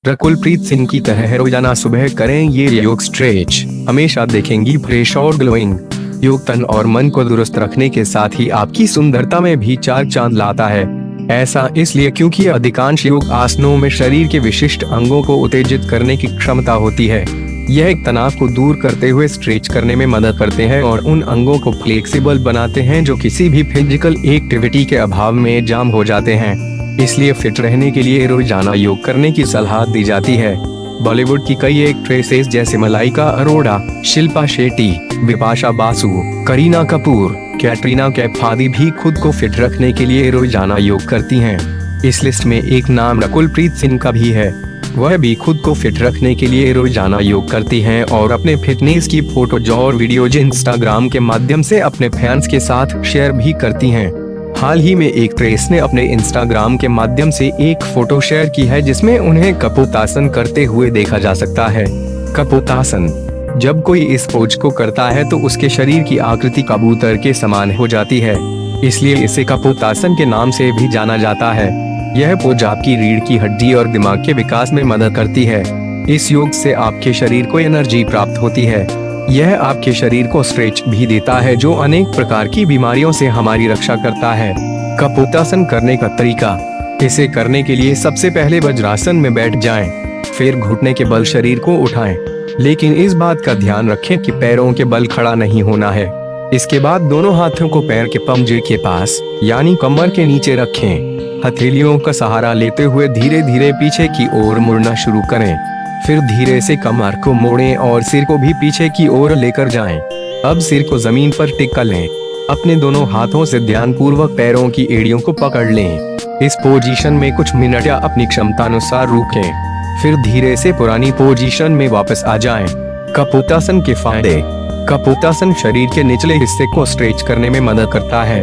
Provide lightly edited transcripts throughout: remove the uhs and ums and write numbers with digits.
रकुलप्रीत सिंह की तरह रोजाना सुबह करें ये योग स्ट्रेच, हमेशा दिखेंगी फ्रेश और ग्लोइंग। योग तन और मन को दुरुस्त रखने के साथ ही आपकी सुंदरता में भी चार चांद लाता है। ऐसा इसलिए क्योंकि अधिकांश योग आसनों में शरीर के विशिष्ट अंगों को उत्तेजित करने की क्षमता होती है। यह तनाव को दूर करते हुए स्ट्रेच करने में मदद करते हैं और उन अंगों को फ्लेक्सिबल बनाते हैं जो किसी भी फिजिकल एक्टिविटी के अभाव में जाम हो जाते हैं। इसलिए फिट रहने के लिए रोजाना योग करने की सलाह दी जाती है। बॉलीवुड की कई एक्ट्रेसेस जैसे मलाइका अरोड़ा, शिल्पा शेट्टी, बिपाशा बासु, करीना कपूर, कैटरीना कैफ आदि भी खुद को फिट रखने के लिए रोजाना योग करती हैं। इस लिस्ट में एक नाम रकुलप्रीत सिंह का भी है। वह भी खुद को फिट रखने के लिए रोजाना योग करती हैं और अपने फिटनेस की फोटोज और वीडियोज इंस्टाग्राम के माध्यम से अपने फैंस के साथ शेयर भी करती हैं। हाल ही में एक एक्ट्रेस ने अपने इंस्टाग्राम के माध्यम से एक फोटो शेयर की है जिसमें उन्हें कपोतासन करते हुए देखा जा सकता है। कपोतासन, जब कोई इस पोज को करता है तो उसके शरीर की आकृति कबूतर के समान हो जाती है, इसलिए इसे कपोतासन के नाम से भी जाना जाता है। यह पोज आपकी रीढ़ की हड्डी और दिमाग के विकास में मदद करती है। इस योग से आपके शरीर को एनर्जी प्राप्त होती है। यह आपके शरीर को स्ट्रेच भी देता है जो अनेक प्रकार की बीमारियों से हमारी रक्षा करता है। कपोतासन करने का तरीका, इसे करने के लिए सबसे पहले वज्रासन में बैठ जाएं, फिर घुटने के बल शरीर को उठाएं, लेकिन इस बात का ध्यान रखें कि पैरों के बल खड़ा नहीं होना है। इसके बाद दोनों हाथों को पैर के पंजे के पास यानी कमर के नीचे रखें। हथेलियों का सहारा लेते हुए धीरे धीरे पीछे की ओर मुड़ना शुरू करें। फिर धीरे से कमर को मोड़ें और सिर को भी पीछे की ओर लेकर जाएं। अब सिर को जमीन पर टिका लें। अपने दोनों हाथों से ध्यानपूर्वक पैरों की एड़ियों को पकड़ लें। इस पोजीशन में कुछ मिनट या अपनी क्षमता अनुसार रुकें। फिर धीरे से पुरानी पोजीशन में वापस आ जाएं। कपोतासन के फायदे। कपोतासन शरीर के निचले हिस्से को स्ट्रेच करने में मदद करता है।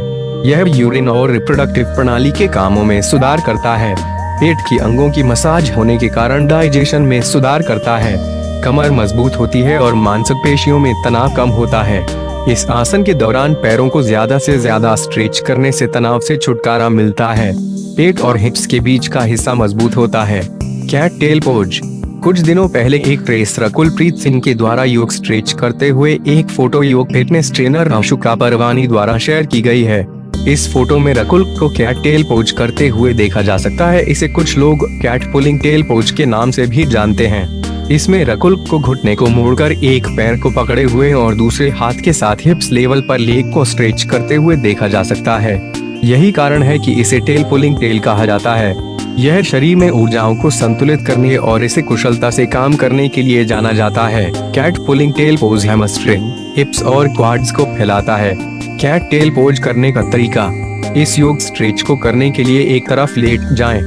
यह यूरिन और रिप्रोडक्टिव प्रणाली के कामों में सुधार करता है। पेट की अंगों की मसाज होने के कारण डाइजेशन में सुधार करता है। कमर मजबूत होती है और मांसपेशियों में तनाव कम होता है। इस आसन के दौरान पैरों को ज्यादा से ज्यादा स्ट्रेच करने से तनाव से छुटकारा मिलता है। पेट और हिप्स के बीच का हिस्सा मजबूत होता है। Cat tail pose. कुछ दिनों पहले एक एक्ट्रेस रकुलप्रीत सिंह के द्वारा योग स्ट्रेच करते हुए एक फोटो योग फिटनेस ट्रेनर अंशुका परवानी द्वारा शेयर की गई है। इस फोटो में रकुल को कैट टेल पोज करते हुए देखा जा सकता है। इसे कुछ लोग कैट पुलिंग टेल पोज के नाम से भी जानते हैं। इसमें रकुल को घुटने को मोड़कर एक पैर को पकड़े हुए और दूसरे हाथ के साथ हिप्स लेवल पर लेग को स्ट्रेच करते हुए देखा जा सकता है। यही कारण है कि इसे टेल पुलिंग टेल कहा जाता है। यह शरीर में ऊर्जाओं को संतुलित करने और इसे कुशलता से काम करने के लिए जाना जाता है। Cat pulling tail pose hamstring, hips और क्वाड्स को फैलाता है। कैट टेल पोज करने का तरीका। इस योग स्ट्रेच को करने के लिए एक तरफ लेट जाएं।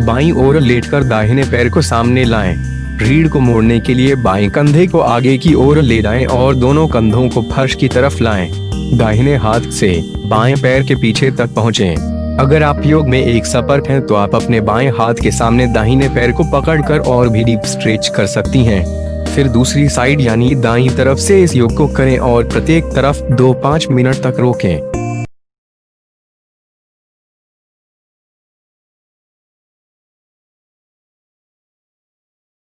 बाईं ओर लेटकर दाहिने पैर को सामने लाएं। रीढ़ को मोड़ने के लिए बाएं कंधे को आगे की ओर ले जाएं और दोनों कंधों को फर्श की तरफ लाएं। दाहिने हाथ से बाएं पैर के पीछे तक पहुंचें। अगर आप योग में एक एक्सपर्ट हैं तो आप अपने बाएं हाथ के सामने दाहिने पैर को पकड़कर और भी डीप स्ट्रेच कर सकती हैं। फिर दूसरी साइड यानी दाईं तरफ से इस योग को करें और प्रत्येक तरफ 2-5 मिनट तक रोकें।